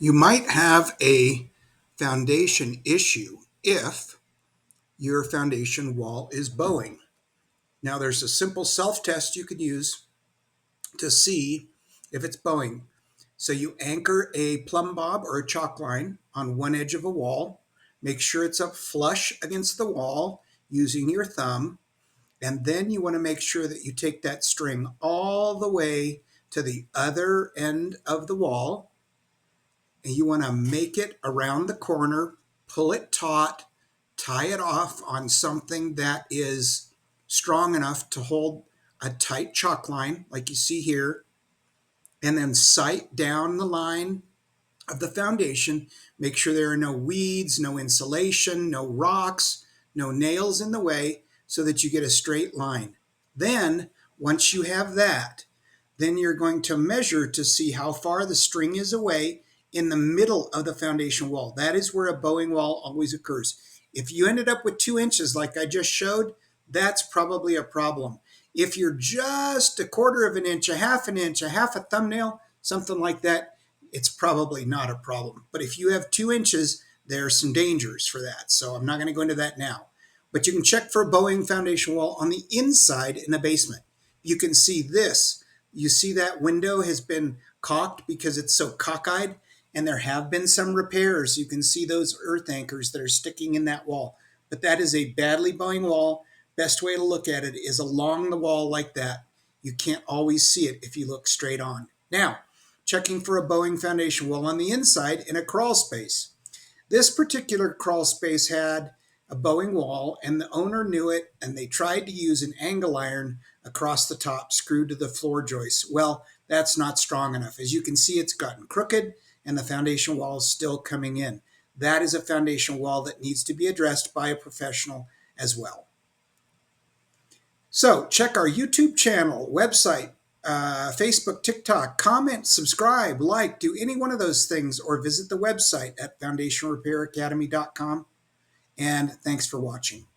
You might have a foundation issue if your foundation wall is bowing. Now, there's a simple self-test you could use to see if it's bowing. So you anchor a plumb bob or a chalk line on one edge of a wall. Make sure it's up flush against the wall using your thumb. And then you want to make sure that you take that string all the way to the other end of the wall. And you want to make it around the corner, pull it taut, tie it off on something that is strong enough to hold a tight chalk line like you see here, and then sight down the line of the foundation. Make sure there are no weeds, no insulation, no rocks, no nails in the way, so that you get a straight line. Then, once you have that, then you're going to measure to see how far the string is away in the middle of the foundation wall. That is where a bowing wall always occurs. If you ended up with 2 inches like I just showed, that's probably a problem. If you're just a quarter of an inch, a half an inch, a half a thumbnail, something like that, it's probably not a problem. But if you have 2 inches, there are some dangers for that. So I'm not going to go into that now. But you can check for a bowing foundation wall on the inside in a basement. You can see this. You see that window has been caulked because it's so cockeyed, and there have been some repairs. You can see those earth anchors that are sticking in that wall. But that is a badly bowing wall. Best way to look at it is along the wall like that. You can't always see it if you look straight on. Now, checking for a bowing foundation wall on the inside in a crawl space. This particular crawl space had a bowing wall, and the owner knew it, and they tried to use an angle iron across the top screwed to the floor joist. Well, that's not strong enough. As you can see, it's gotten crooked, and the foundation wall is still coming in. That is a foundation wall that needs to be addressed by a professional as well. So check our YouTube channel, website, Facebook, TikTok, comment, subscribe, like, do any one of those things, or visit the website at foundationrepairacademy.com. And thanks for watching.